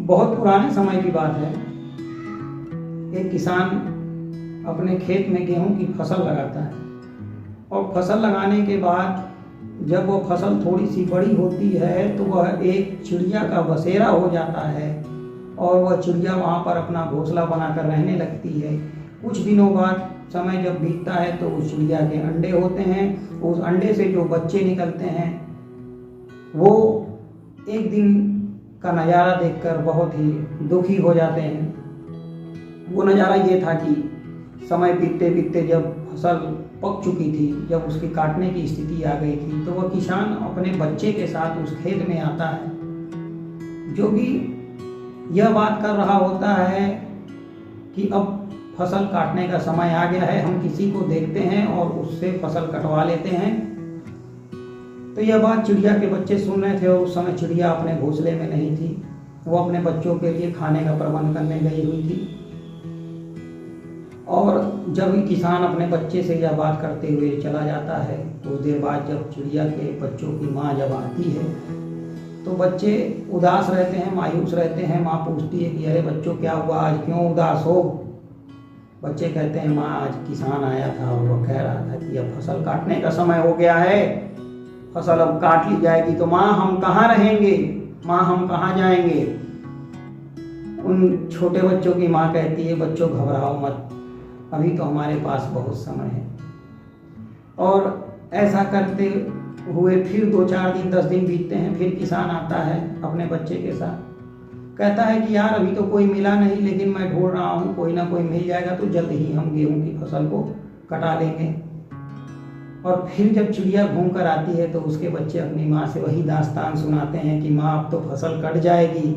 बहुत पुराने समय की बात है। एक किसान अपने खेत में गेहूं की फसल लगाता है और फसल लगाने के बाद जब वो फसल थोड़ी सी बड़ी होती है तो वह एक चिड़िया का बसेरा हो जाता है और वह चिड़िया वहाँ पर अपना घोंसला बनाकर रहने लगती है। कुछ दिनों बाद समय जब बीतता है तो उस चिड़िया के अंडे होते हैं। उस अंडे से जो बच्चे निकलते हैं वो एक दिन का नज़ारा देखकर बहुत ही दुखी हो जाते हैं। वो नज़ारा ये था कि समय बीतते बीतते जब फसल पक चुकी थी, जब उसकी काटने की स्थिति आ गई थी, तो वह किसान अपने बच्चे के साथ उस खेत में आता है, जो कि यह बात कर रहा होता है कि अब फसल काटने का समय आ गया है, हम किसी को देखते हैं और उससे फसल कटवा लेते हैं। तो यह बात चिड़िया के बच्चे सुन रहे थे और उस समय चिड़िया अपने घोंसले में नहीं थी। वो अपने बच्चों के लिए खाने का प्रबंध करने गई हुई थी। और जब किसान अपने बच्चे से यह बात करते हुए चला जाता है, कुछ देर बाद जब चिड़िया के बच्चों की माँ जब आती है तो बच्चे उदास रहते हैं, मायूस रहते हैं। माँ पूछती है कि अरे बच्चों क्या हुआ, आज क्यों उदास हो? बच्चे कहते हैं माँ आज किसान आया था और वह कह रहा था कि अब फसल काटने का समय हो गया है, फसल अब काट ली जाएगी तो माँ हम कहाँ रहेंगे, माँ हम कहाँ जाएंगे? उन छोटे बच्चों की माँ कहती है बच्चों घबराओ मत, अभी तो हमारे पास बहुत समय है। और ऐसा करते हुए फिर 2-4 दिन 10 दिन बीतते हैं। फिर किसान आता है अपने बच्चे के साथ, कहता है कि यार अभी तो कोई मिला नहीं, लेकिन मैं ढूंढ रहा हूँ, कोई ना कोई मिल जाएगा तो जल्द ही हम गेहूं की फसल को कटा लेंगे। और फिर जब चिड़िया घूम कर आती है तो उसके बच्चे अपनी माँ से वही दास्तान सुनाते हैं कि माँ अब तो फसल कट जाएगी,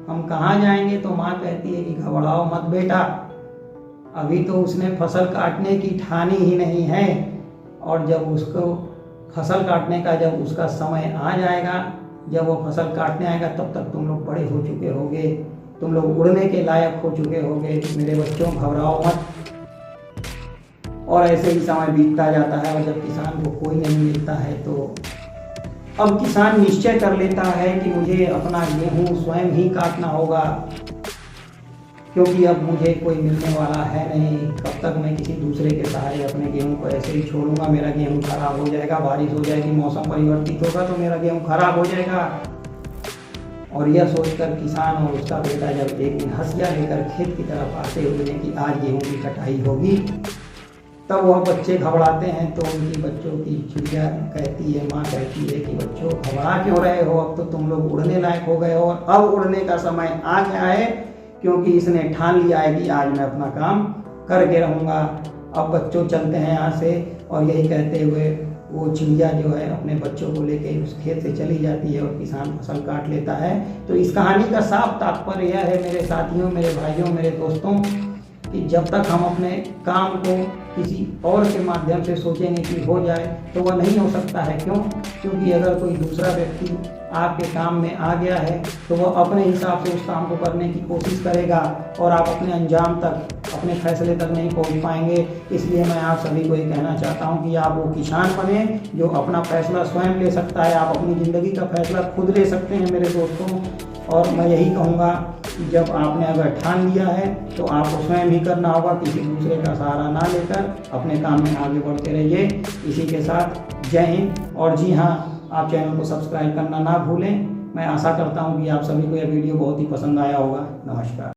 हम कहाँ जाएंगे? तो माँ कहती है कि घबराओ मत बेटा, अभी तो उसने फसल काटने की ठानी ही नहीं है, और जब उसको फसल काटने का जब उसका समय आ जाएगा, जब वो फसल काटने आएगा तब तक तुम लोग बड़े हो चुके होगे, तुम लोग उड़ने के लायक हो चुके होगे, मेरे बच्चों घबराओ मत। और ऐसे ही समय बीतता जाता है और जब किसान को कोई नहीं मिलता है तो अब किसान निश्चय कर लेता है कि मुझे अपना गेहूं स्वयं ही काटना होगा, क्योंकि अब मुझे कोई मिलने वाला है नहीं। कब तक मैं किसी दूसरे के सहारे अपने गेहूं को ऐसे ही छोड़ूंगा? मेरा गेहूं खराब हो जाएगा, बारिश हो जाएगी, मौसम परिवर्तित होगा तो मेरा गेहूं खराब हो जाएगा। और यह सोचकर किसान और उसका बेटा जब एक दिन हंसिया लेकर खेत की तरफ आते हुए कि आज गेहूं की कटाई होगी, तब वह बच्चे घबराते हैं। तो उनकी बच्चों की चिड़िया कहती है, माँ कहती है कि बच्चों घबरा क्यों रहे हो, अब तो तुम लोग उड़ने लायक हो गए हो और अब उड़ने का समय आ गया है, क्योंकि इसने ठान लिया है कि आज मैं अपना काम करके रहूँगा। अब बच्चों चलते हैं यहाँ से। और यही कहते हुए वो चिड़िया जो है अपने बच्चों को लेके उस खेत से चली जाती है और किसान फसल काट लेता है। तो इस कहानी का साफ तात्पर्य यह है मेरे साथियों, मेरे भाइयों, मेरे दोस्तों, कि जब तक हम अपने काम को किसी और के माध्यम से सोचेंगे कि हो जाए तो वह नहीं हो सकता है। क्यों? क्योंकि अगर कोई दूसरा व्यक्ति आपके काम में आ गया है तो वह अपने हिसाब से उस काम को करने की कोशिश करेगा और आप अपने अंजाम तक, अपने फैसले तक नहीं पहुंच पाएंगे। इसलिए मैं आप सभी को ये कहना चाहता हूं कि आप वो किसान बने जो अपना फैसला स्वयं ले सकता है। आप अपनी ज़िंदगी का फैसला खुद ले सकते हैं मेरे दोस्तों। और मैं यही कहूँगा कि जब आपने अगर ठान लिया है तो आपको स्वयं ही करना होगा, किसी दूसरे का सहारा ना लेकर अपने काम में आगे बढ़ते रहिए। इसी के साथ जय हिंद। और जी हाँ, आप चैनल को सब्सक्राइब करना ना भूलें। मैं आशा करता हूँ कि आप सभी को यह वीडियो बहुत ही पसंद आया होगा। नमस्कार।